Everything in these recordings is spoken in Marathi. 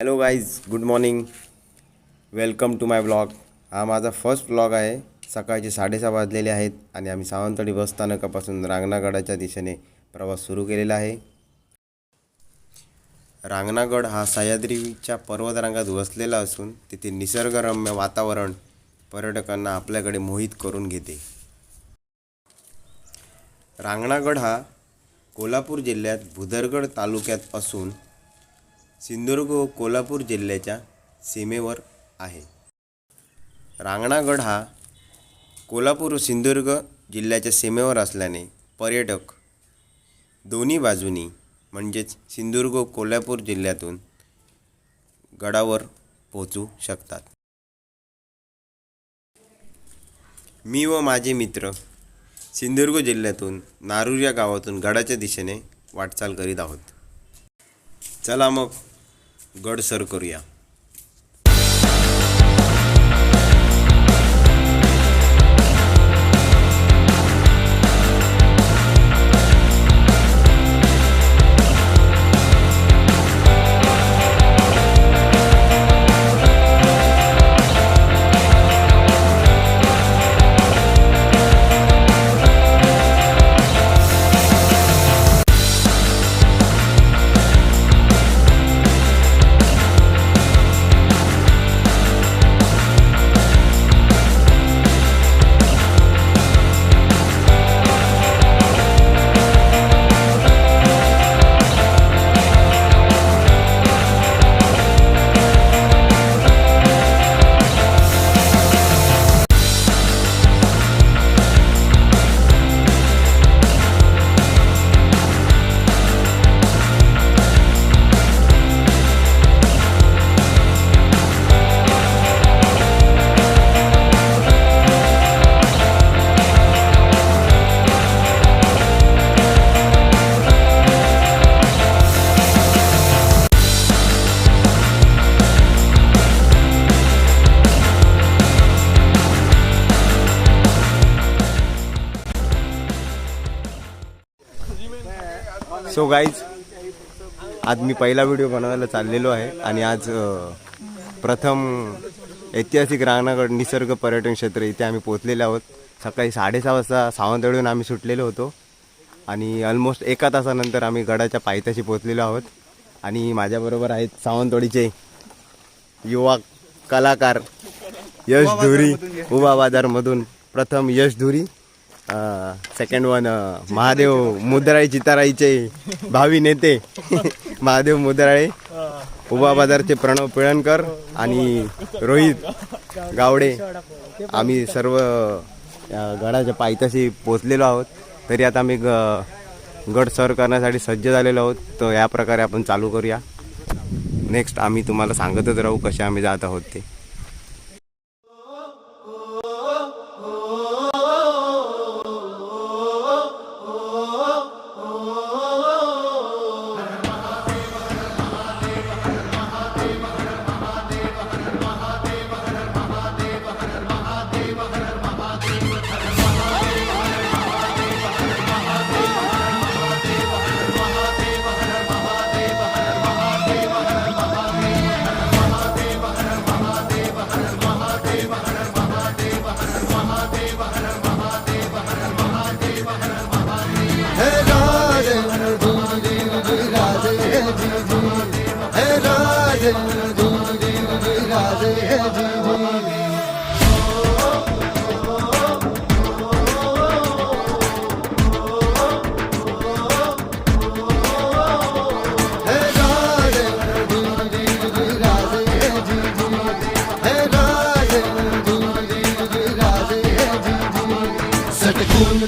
Hello guys, good morning. Welcome to my blog. हा माझा फर्स्ट ब्लॉग आहे. सकाळचे 6:30 वाजलेले आहेत आणि आम्ही सावंतवाडी बस स्थानकापासून रांगणागडाच्या दिशेने प्रवास सुरू केलेला आहे. रांगणागड हा सह्याद्रीच्या पर्वतरांगात वसलेला असून तिथे निसर्गरम्य वातावरण पर्यटकांना आपल्याकडे मोहित करून घेते. रांगणागड हा कोल्हापूर जिल्ह्यात भुदरगड तालुक्यात असून सिंधुदुर्ग व कोल्हापूर जिल्ह्याच्या सीमेवर आहे. रांगणागड हा कोल्हापूर व सिंधुदुर्ग जिल्ह्याच्या सीमेवर असल्याने पर्यटक दोन्ही बाजूनी म्हणजेच सिंधुदुर्ग व कोल्हापूर जिल्ह्यातून गडावर पोहोचू शकतात. मी व माझे मित्र सिंधुदुर्ग जिल्ह्यातून नारूर या गावातून गडाच्या दिशेने वाटचाल करीत आहोत. चला मग गड सर करूया. सो गाईज, आज मी पहिला व्हिडिओ बनवायला चाललेलो आहे आणि आज प्रथम ऐतिहासिक रांगणागड निसर्ग पर्यटन क्षेत्र इथे आम्ही पोहोचलेलो आहोत. सकाळी 6:30 वाजता सावंतवाडीहून आम्ही सुटलेलो होतो आणि ऑलमोस्ट 1 तासानंतर आम्ही गडाच्या पायथ्याशी पोहोचलेलो आहोत. आणि माझ्याबरोबर आहेत सावंतवाडीचे युवा कलाकार यश धुरी, उभा बाजारमधून प्रथम यश धुरी, सेकंड वन महादेव मुद्राळे चिताराईचे भावी नेते महादेव मुद्राळे, उभा बाजारचे प्रणव पिळणकर आणि रोहित गावडे. आम्ही सर्व गडाच्या पायथ्याशी पोचलेलो आहोत. तरी आता आम्ही गड सर करण्यासाठी सज्ज झालेलो आहोत. तर या प्रकारे आपण चालू करूया. नेक्स्ट आम्ही तुम्हाला सांगतच राहू कसे आम्ही जात आहोत ते.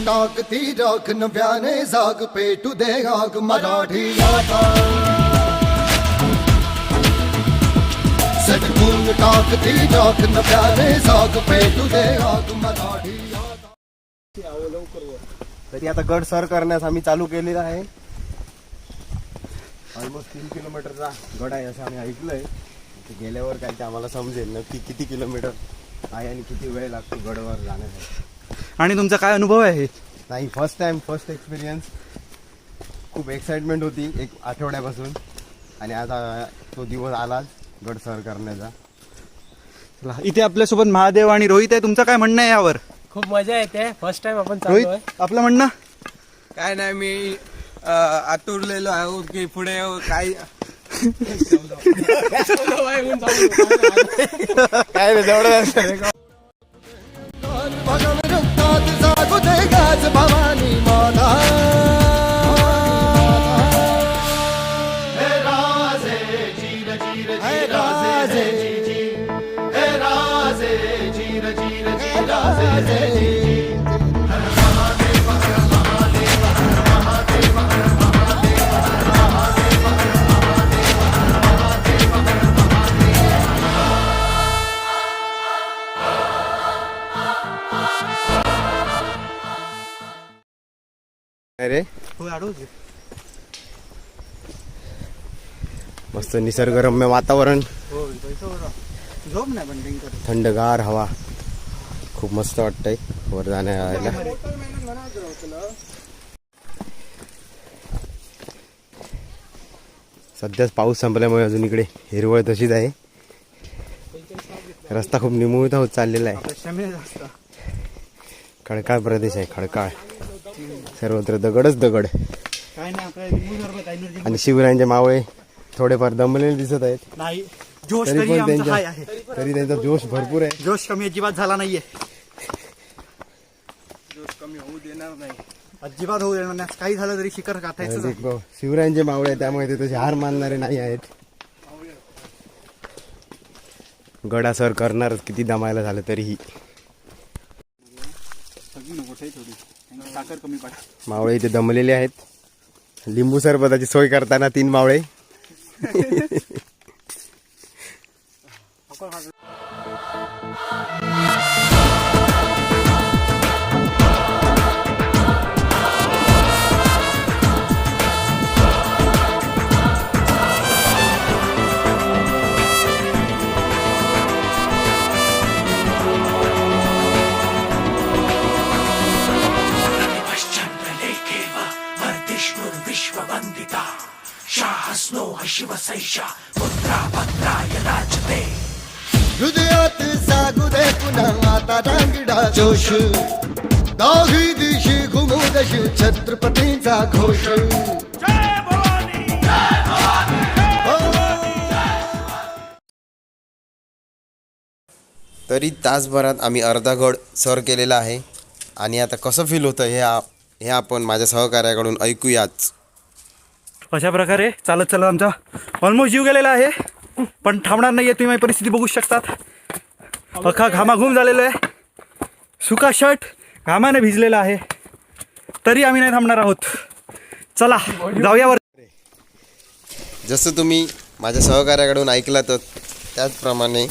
टाकती राख नव्याने जाग पेटू दे आग मराठी आता. सटकून टाकती राख नव्याने जाग पेटू दे आग मराठी आता. तरी आता गड सर करण्यास आम्ही चालू केलेला आहे. ऑलमोस्ट 3 किलोमीटरचा गड आहे असं आम्ही ऐकलंय. गेल्यावर काय ते आम्हाला समजेल नक्की किती किलोमीटर आहे आणि किती वेळ लागतो गडावर जाण्यासाठी. आणि तुमचा काय अनुभव आहे? नाही, फर्स्ट एक्सपिरियन्स. खूप एक्साइटमेंट होती 1 आठवड्यापासून आणि आता तो दिवस आला. गड सर करण्याचा. चला, इथे आपल्यासोबत महादेव आणि रोहित आहे. तुमचं काय म्हणणं आहे यावर? खूप मजा येते. फर्स्ट टाइम आपण रोहित, चाललोय. आपलं म्हणणं? काय नाही, मी आतुरलेलो आहे की पुढे काय काय तेवढं भगन रक्तात जागू दे गाज भवानी माता. हे राजे जीर जीर हे राजे हे राजे जीर जीर जी राजे. अरे हो, आडवच. मस्त निसर्गरम्य वातावरण, हो, झोप नाही पण ड्रिंक करत. थंडगार हवा, खूप मस्त वाटतंय वर जाण्याला. सध्याच पाऊस संपल्यामुळे अजून इकडे हिरवळ तशीच आहे. रस्ता खूप निमुळता होत चाललेला आहे. आपल्या स्टॅमिना जास्त. खडकाळ प्रदेश आहे, खडकाळ. सर्वत्र दगडच दगड. काय नाही, आपल्या लिंबू सरबत एनर्जी आणि शिवरायांचे मावळे थोडेफार दमलेले दिसत आहेत. नाही. जोश तरी तरी पण आमचा त्यांच्या हाय आहे. तरी त्यांचा जोश भरपूर आहे. जोश कमी अजिबात झाला नाहीये. कमी होऊ देणार नाही. अजिबात होऊ देणार नाही. काही झालं तरी शिखर गाठायचं. आणि शिवरायांचे मावळे आहे, त्यामुळे ते तसे हार मानणारे नाही आहेत. गडा सर करणारच किती दमायला झालं तरीही. साखर कमी पडा. मावळे इथे दमलेले आहेत. लिंबू सरबताची सोय करताना 3 मावळे. हृदयात जागू दे पुन्हा आता रांगडा जोश. दाही दिशी घुमुदशी छत्रपतींचा घोष. तरी तासभरात आम्ही अर्धा गड सर केलेला आहे. आणि आता कसं फील होतं हे आपण माझ्या सहकार्याकडून ऐकूयाच. अशा प्रकारे चालत चालत आमचा ऑलमोस्ट जीव गेलेला आहे, पण थांबणार नाही आहे. तुम्ही माझी परिस्थिती बघू शकतात. अख्खा घामाघूम झालेला आहे. सुका शर्ट घामाने भिजलेला आहे, तरी आम्ही नाही थांबणार आहोत. चला जाऊया वर. जसं तुम्ही माझ्या सहकार्याकडून ऐकलं तर त्याचप्रमाणे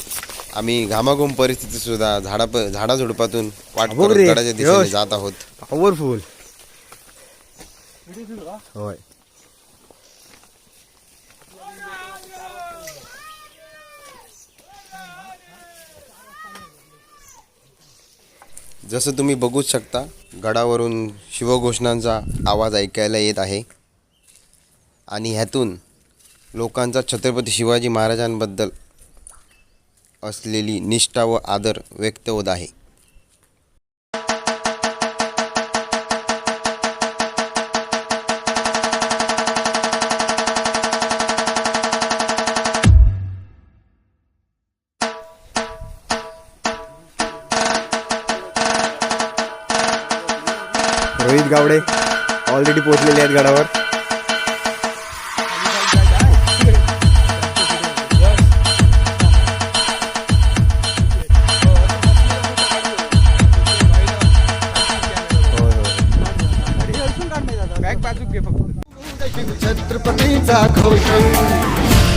आम्ही घामाघूम परिस्थितीत सुद्धा झाडाझुडपातून वाट करत गडाच्या दिशेने जात आहोत. पॉवरफुल. होय. जसं तुम्ही बघूच शकता, गडावरून शिवघोषणांचा आवाज ऐकायला येत आहे. आणि ह्यातून लोकांचा छत्रपती शिवाजी महाराजांबद्दल असलेली निष्ठा व आदर व्यक्त होत आहे. रोहित गावडे ऑलरेडी पोहोचलेले आहेत गडावर. छत्रपतीचा घोष.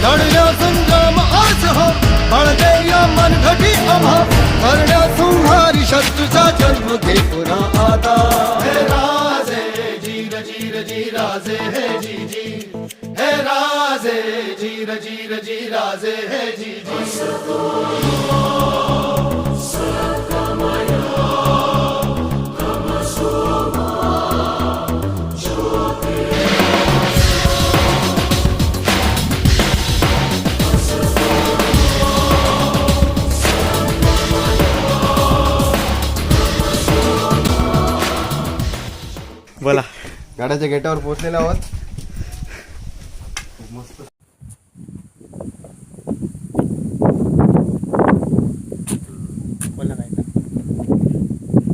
लढण्या संग्राम आज हो, बळदे या मनघटी आम्हा. करण्या संहारी शत्रूचा जन्म घे पुन्हा आता. हे राजे जीर जीर जी राजे हे जी जी. हे राजे जीर जीर जी राजे हे जी जी. गडाच्या गेटावर पोहोचलेलो आहोत.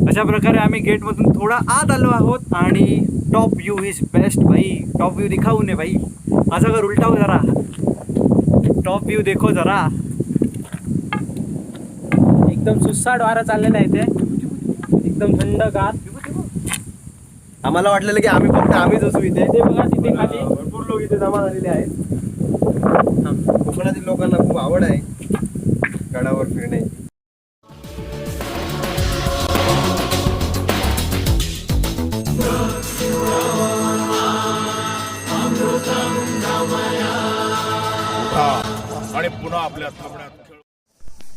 अशा प्रकारे आम्ही गेटमधून थोडा आत आलो आहोत आणि टॉप व्यू इज बेस्ट भाई. टॉप व्यू दिखाऊ ने भाई. माझा घर उलटा हो जरा. टॉप व्यू देखो जरा. एकदम सुसाट वारा चाललेला आहे ते. एकदम थंडगार. आम्हाला वाटलेलं की आम्हीच असू इथे. ते बघा तिथे खाली भरपूर लोक इथे जमा झालेले आहेत. कोकणातील लोकांना खूप आवड आहे गडावर फिरण्याची. आणि पुन्हा आपल्या थांबण्यात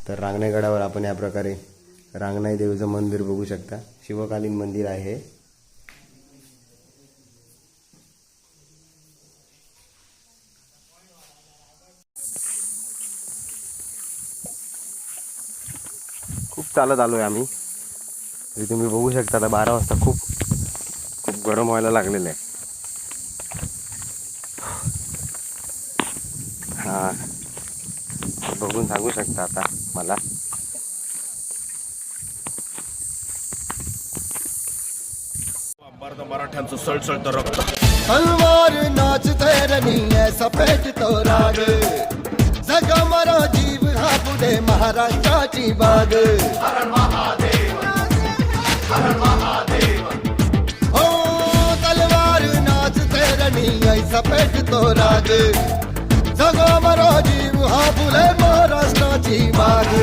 तर रांगणे गडावर आपण या प्रकारे रांगणाई देवीचं मंदिर बघू शकता. शिवकालीन मंदिर आहे. खूप चालत आलोय आम्ही. तरी तुम्ही बघू शकता आता 12 वाजता खूप गरम व्हायला लागलेलं आहे. हा बघून सांगू शकता आता मला. मराठ्यांचं सळसळतं रक्त. तलवार नाचते रणी ऐसा पेटतो राग जगा मरा जीव हा पुढे महाराष्ट्राची बाग. हो तलवार नाचते रणी ऐसा पेटतो राग जगा मरा जीव हा पुढे महाराष्ट्राची बाग.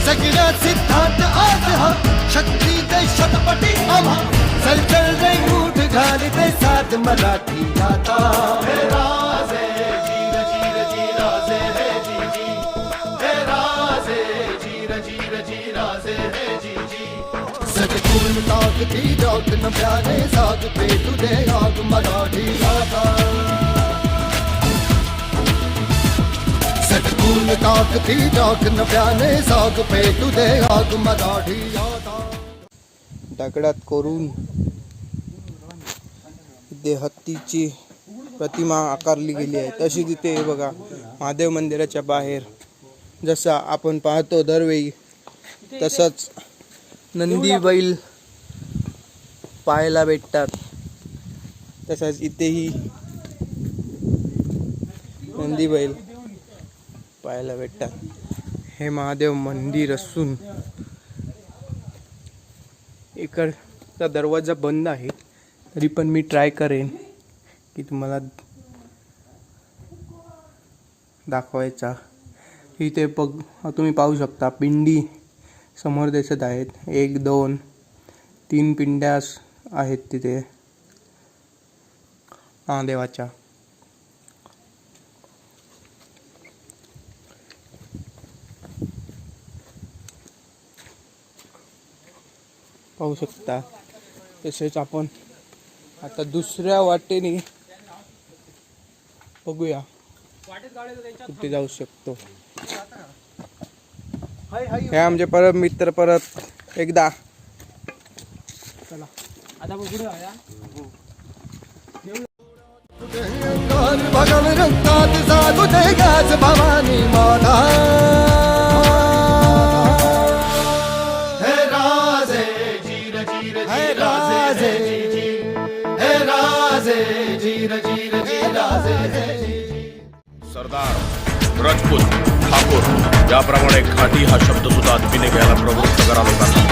सगळ्या सिद्धांत आज हा शक्ती ते शतपटी आम्हा चल रे उठ घाली ते साथ मराठी आता. हे राजे जीर जीर जीराजे हे जी जी. हे राजे जीर जीर जीराजे हे जी जी. सटकून ताकती डॉक न प्याने साग पे तुझे आग मराठी आता. सटकून ताकती डॉक न प्याने साग पे तुझे आग मराठी आता. दगडात कोरून इथे हत्तीची प्रतिमा आकारली गेली आहे. तशी तिथे बघा महादेव मंदिराच्या बाहेर जसा आपण पाहतो दरवेळी तसंच नंदी बैल पाहायला भेटतात. तसंच इथेही नंदी बैल पाहायला भेटतात. हे महादेव मंदिर असून इकडचा दरवाजा बंद आहे. तरी पण मी ट्राय करेन की तुम्हाला दाखवायचा. इथे तुम्ही पाहू शकता पिंडी समोर दिसत आहेत. 1 2 3 पिंड्या आहेत तिथे महादेवाच्या. पाहू शकता. तसेच आपण आता दुसऱ्या वाटेने बघूया कुठे जाऊ शकतो. हे आमचे परत मित्र परत एकदा. चला आता बघू भगव रक्तात जागू दे गाज भवानी माता. हे राजे जीर जीर हे राजे हे राजे जीर जीर राजे. सरदार, राजपूत, ठाकूर याप्रमाणे घाटी हा शब्द सुद्धा आदमीने घ्यायला प्रवृत्त करा लोकांना.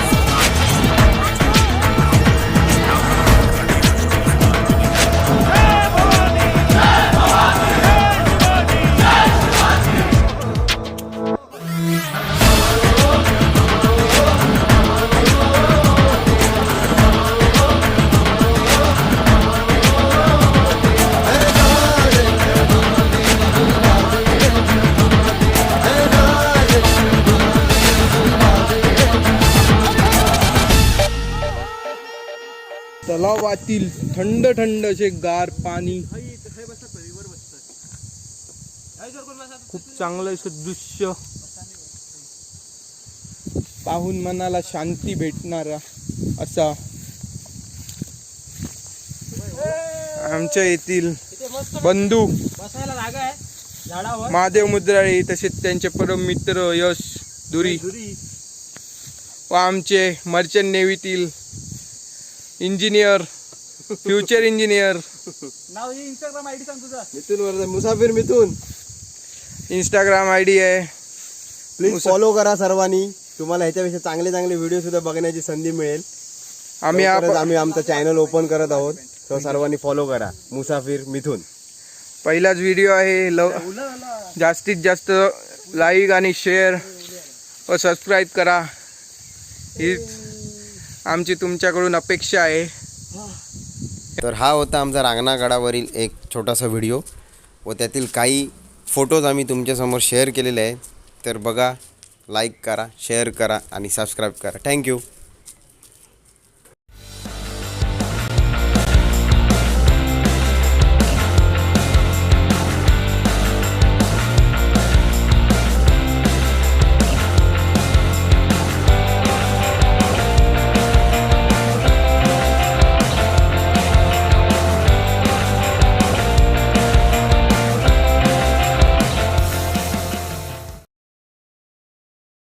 तलावातील थंड थंड असे गार पाणी. खूप चांगलं असं दृश्य पाहून मनाला शांती भेटणारा असा आमच्या येथील बंधू बसायला जागा आहे झाडावर. महादेव मुद्राळी तसेच त्यांचे परम मित्र यश दुरी व आमचे मर्चंट नेव्हीतील इंजिनियर फ्युचर इंजिनियर नाव इंस्टाग्राम आयडी सांग तुझं. मिथून वर्धा मुसाफिर मिथून. इंस्टाग्राम आय डी आहे. प्लीज फॉलो करा सर्वांनी. तुम्हाला ह्याच्यापेक्षा चांगले चांगले व्हिडिओ सुद्धा बघण्याची संधी मिळेल. आम्ही लवकरच आम्ही आमचं चॅनल ओपन करत आहोत, तर सर्वांनी फॉलो करा मुसाफिर मिथून. पहिलाच व्हिडिओ आहे. जास्तीत जास्त लाईक आणि शेअर व सबस्क्राईब करा, हीच आमची तुमच्याकडून अपेक्षा आहे. तर हा होता आमचा रांगणागडावरील एक छोटासा व्हिडिओ व त्यातील काही फोटोज आम्ही तुमच्यासमोर शेअर केलेले आहे. तर बघा, लाईक करा, शेअर करा आणि सबस्क्राईब करा. थँक्यू.